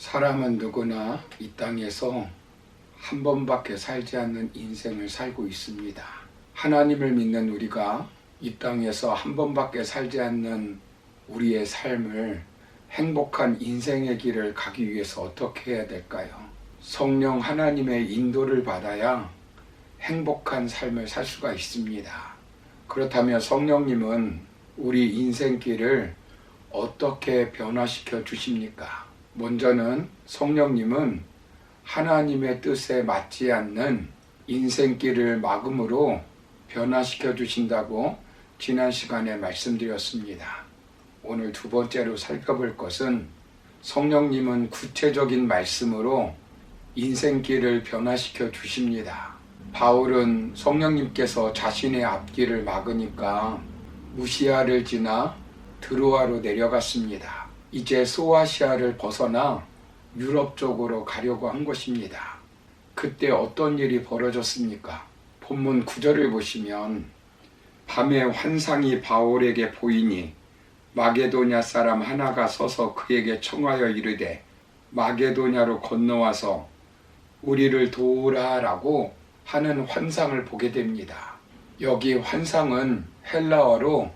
사람은 누구나 이 땅에서 한 번밖에 살지 않는 인생을 살고 있습니다. 하나님을 믿는 우리가 이 땅에서 한 번밖에 살지 않는 우리의 삶을 행복한 인생의 길을 가기 위해서 어떻게 해야 될까요? 성령 하나님의 인도를 받아야 행복한 삶을 살 수가 있습니다. 그렇다면 성령님은 우리 인생길을 어떻게 변화시켜 주십니까? 먼저는 성령님은 하나님의 뜻에 맞지 않는 인생길을 막음으로 변화시켜 주신다고 지난 시간에 말씀드렸습니다. 오늘 두 번째로 살펴볼 것은 성령님은 구체적인 말씀으로 인생길을 변화시켜 주십니다. 바울은 성령님께서 자신의 앞길을 막으니까 무시아를 지나 드로아로 내려갔습니다. 이제 소아시아를 벗어나 유럽 쪽으로 가려고 한 것입니다. 그때 어떤 일이 벌어졌습니까? 본문 9절을 보시면 밤에 환상이 바울에게 보이니 마게도냐 사람 하나가 서서 그에게 청하여 이르되 마게도냐로 건너와서 우리를 도우라 라고 하는 환상을 보게 됩니다. 여기 환상은 헬라어로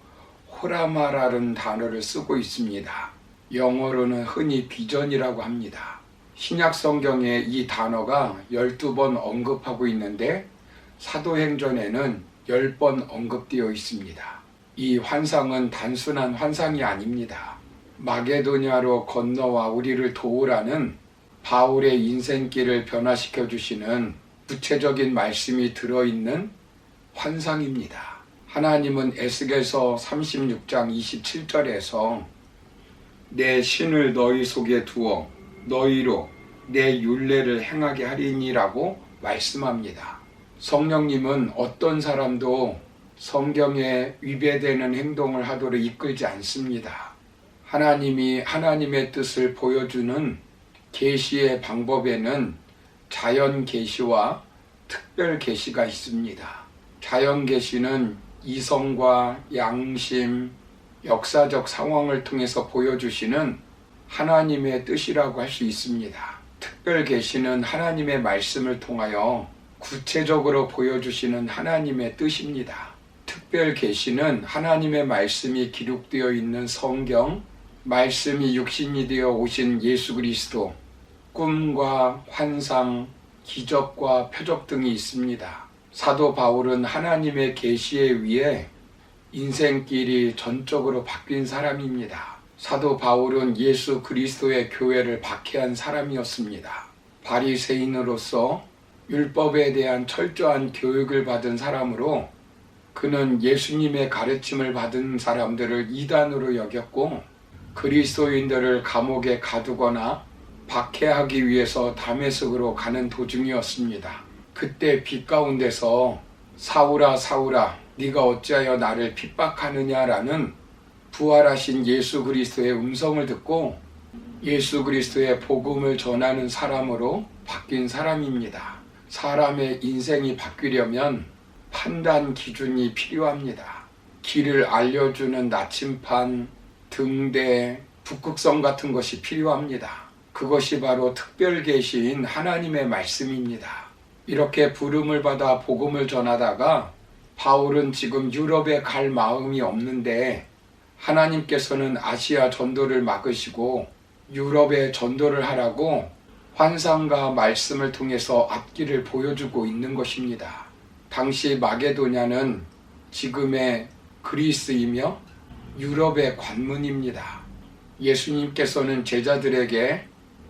호라마라는 단어를 쓰고 있습니다. 영어로는 흔히 비전이라고 합니다. 신약 성경에 이 단어가 12번 언급하고 있는데 사도행전에는 10번 언급되어 있습니다. 이 환상은 단순한 환상이 아닙니다. 마게도냐로 건너와 우리를 도우라는 바울의 인생길을 변화시켜 주시는 구체적인 말씀이 들어있는 환상입니다. 하나님은 에스겔서 36장 27절에서 내 신을 너희 속에 두어 너희로 내 율례를 행하게 하리니라고 말씀합니다. 성령님은 어떤 사람도 성경에 위배되는 행동을 하도록 이끌지 않습니다. 하나님이 하나님의 뜻을 보여주는 계시의 방법에는 자연 계시와 특별 계시가 있습니다. 자연 계시는 이성과 양심, 역사적 상황을 통해서 보여주시는 하나님의 뜻이라고 할 수 있습니다. 특별 계시는 하나님의 말씀을 통하여 구체적으로 보여주시는 하나님의 뜻입니다. 특별 계시는 하나님의 말씀이 기록되어 있는 성경, 말씀이 육신이 되어 오신 예수 그리스도, 꿈과 환상, 기적과 표적 등이 있습니다. 사도 바울은 하나님의 계시에 의해 인생길이 전적으로 바뀐 사람입니다. 사도 바울은 예수 그리스도의 교회를 박해한 사람이었습니다. 바리새인으로서 율법에 대한 철저한 교육을 받은 사람으로 그는 예수님의 가르침을 받은 사람들을 이단으로 여겼고 그리스도인들을 감옥에 가두거나 박해하기 위해서 다메섹으로 가는 도중이었습니다. 그때 빛 가운데서 사울아 사울아 네가 어찌하여 나를 핍박하느냐라는 부활하신 예수 그리스도의 음성을 듣고 예수 그리스도의 복음을 전하는 사람으로 바뀐 사람입니다. 사람의 인생이 바뀌려면 판단 기준이 필요합니다. 길을 알려주는 나침판, 등대, 북극성 같은 것이 필요합니다. 그것이 바로 특별 계시인 하나님의 말씀입니다. 이렇게 부름을 받아 복음을 전하다가 바울은 지금 유럽에 갈 마음이 없는데 하나님께서는 아시아 전도를 막으시고 유럽에 전도를 하라고 환상과 말씀을 통해서 앞길을 보여주고 있는 것입니다. 당시 마게도냐는 지금의 그리스이며 유럽의 관문입니다. 예수님께서는 제자들에게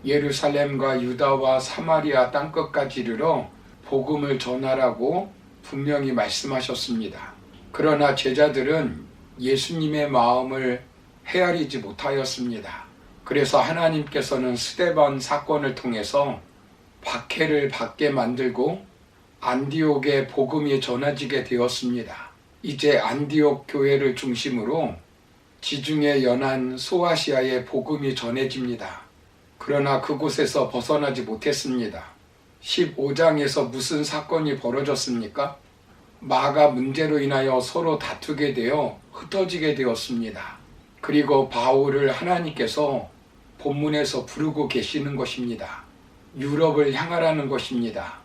예루살렘과 유다와 사마리아 땅끝까지 이르러 복음을 전하라고 분명히 말씀하셨습니다. 그러나 제자들은 예수님의 마음을 헤아리지 못하였습니다. 그래서 하나님께서는 스데반 사건을 통해서 박해를 받게 만들고 안디옥에 복음이 전해지게 되었습니다. 이제 안디옥 교회를 중심으로 지중해 연안 소아시아에 복음이 전해집니다. 그러나 그곳에서 벗어나지 못했습니다. 15장에서 무슨 사건이 벌어졌습니까? 마가 문제로 인하여 서로 다투게 되어 흩어지게 되었습니다. 그리고 바울을 하나님께서 본문에서 부르고 계시는 것입니다. 유럽을 향하라는 것입니다.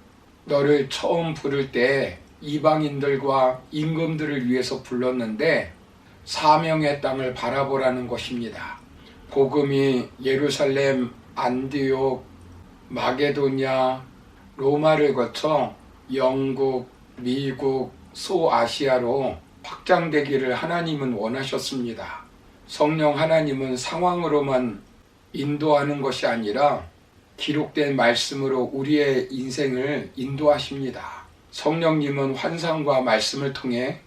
너를 처음 부를 때 이방인들과 임금들을 위해서 불렀는데 사명의 땅을 바라보라는 것입니다. 복음이 예루살렘, 안디옥, 마게도냐, 로마를 거쳐 영국, 미국, 소아시아로 확장되기를 하나님은 원하셨습니다. 성령 하나님은 상황으로만 인도하는 것이 아니라 기록된 말씀으로 우리의 인생을 인도하십니다. 성령님은 환상과 말씀을 통해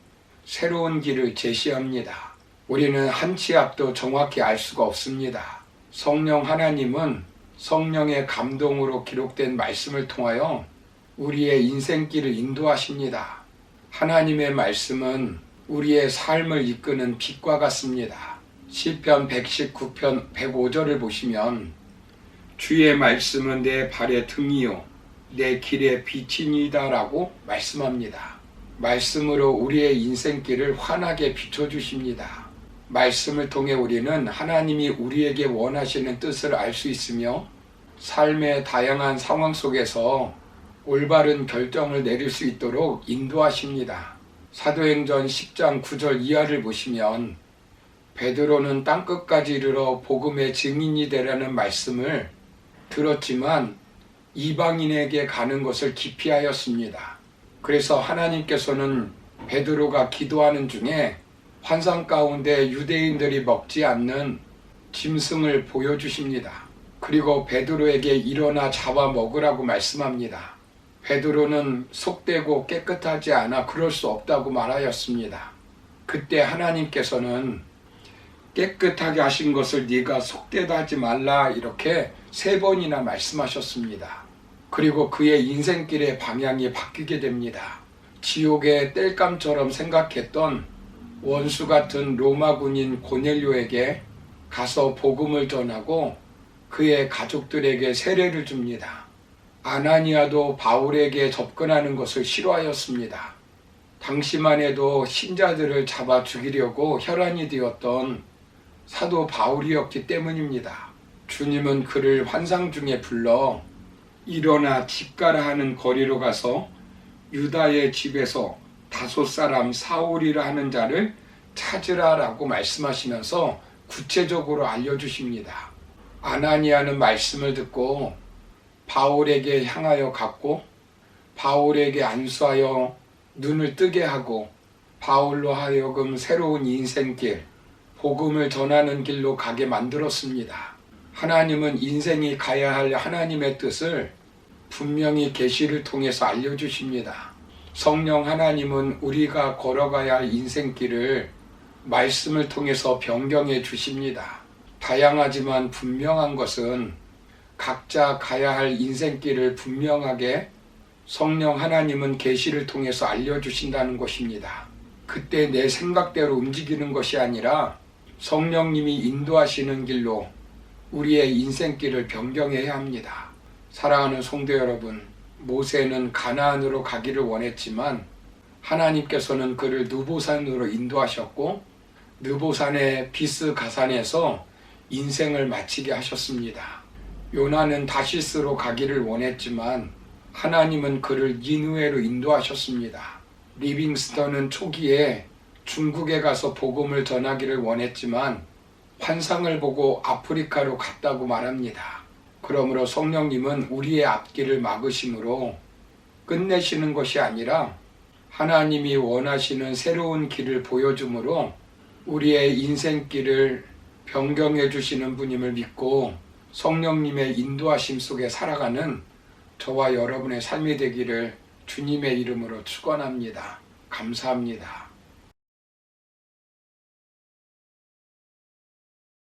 새로운 길을 제시합니다. 우리는 한 치 앞도 정확히 알 수가 없습니다. 성령 하나님은 성령의 감동으로 기록된 말씀을 통하여 우리의 인생길을 인도하십니다. 하나님의 말씀은 우리의 삶을 이끄는 빛과 같습니다. 시편 119편 105절을 보시면 주의 말씀은 내 발의 등이요 내 길의 빛이니이다 라고 말씀합니다. 말씀으로 우리의 인생길을 환하게 비춰주십니다. 말씀을 통해 우리는 하나님이 우리에게 원하시는 뜻을 알 수 있으며 삶의 다양한 상황 속에서 올바른 결정을 내릴 수 있도록 인도하십니다. 사도행전 10장 9절 이하를 보시면 베드로는 땅끝까지 이르러 복음의 증인이 되라는 말씀을 들었지만 이방인에게 가는 것을 기피하였습니다. 그래서 하나님께서는 베드로가 기도하는 중에 환상 가운데 유대인들이 먹지 않는 짐승을 보여주십니다. 그리고 베드로에게 일어나 잡아 먹으라고 말씀합니다. 베드로는 속되고 깨끗하지 않아 그럴 수 없다고 말하였습니다. 그때 하나님께서는 깨끗하게 하신 것을 네가 속되다 하지 말라 이렇게 3번이나 말씀하셨습니다. 그리고 그의 인생길의 방향이 바뀌게 됩니다. 지옥의 땔감처럼 생각했던 원수 같은 로마 군인 고넬료에게 가서 복음을 전하고 그의 가족들에게 세례를 줍니다. 아나니아도 바울에게 접근하는 것을 싫어하였습니다. 당시만 해도 신자들을 잡아 죽이려고 혈안이 되었던 사도 바울이었기 때문입니다. 주님은 그를 환상 중에 불러 일어나 집 가라 하는 거리로 가서 유다의 집에서 다소 사람 사울이라 하는 자를 찾으라 라고 말씀하시면서 구체적으로 알려주십니다. 아나니아는 말씀을 듣고 바울에게 향하여 갔고 바울에게 안수하여 눈을 뜨게 하고 바울로 하여금 새로운 인생길, 복음을 전하는 길로 가게 만들었습니다. 하나님은 인생이 가야 할 하나님의 뜻을 분명히 계시를 통해서 알려주십니다. 성령 하나님은 우리가 걸어가야 할 인생길을 말씀을 통해서 변경해 주십니다. 다양하지만 분명한 것은 각자 가야 할 인생길을 분명하게 성령 하나님은 계시를 통해서 알려주신다는 것입니다. 그때 내 생각대로 움직이는 것이 아니라 성령님이 인도하시는 길로 우리의 인생길을 변경해야 합니다. 사랑하는 성도 여러분, 모세는 가나안으로 가기를 원했지만 하나님께서는 그를 느보산으로 인도하셨고 느보산의 비스 가산에서 인생을 마치게 하셨습니다. 요나는 다시스로 가기를 원했지만 하나님은 그를 니느웨로 인도하셨습니다. 리빙스턴은 초기에 중국에 가서 복음을 전하기를 원했지만 환상을 보고 아프리카로 갔다고 말합니다. 그러므로 성령님은 우리의 앞길을 막으심으로 끝내시는 것이 아니라 하나님이 원하시는 새로운 길을 보여주므로 우리의 인생길을 변경해 주시는 분임을 믿고 성령님의 인도하심 속에 살아가는 저와 여러분의 삶이 되기를 주님의 이름으로 축원합니다. 감사합니다.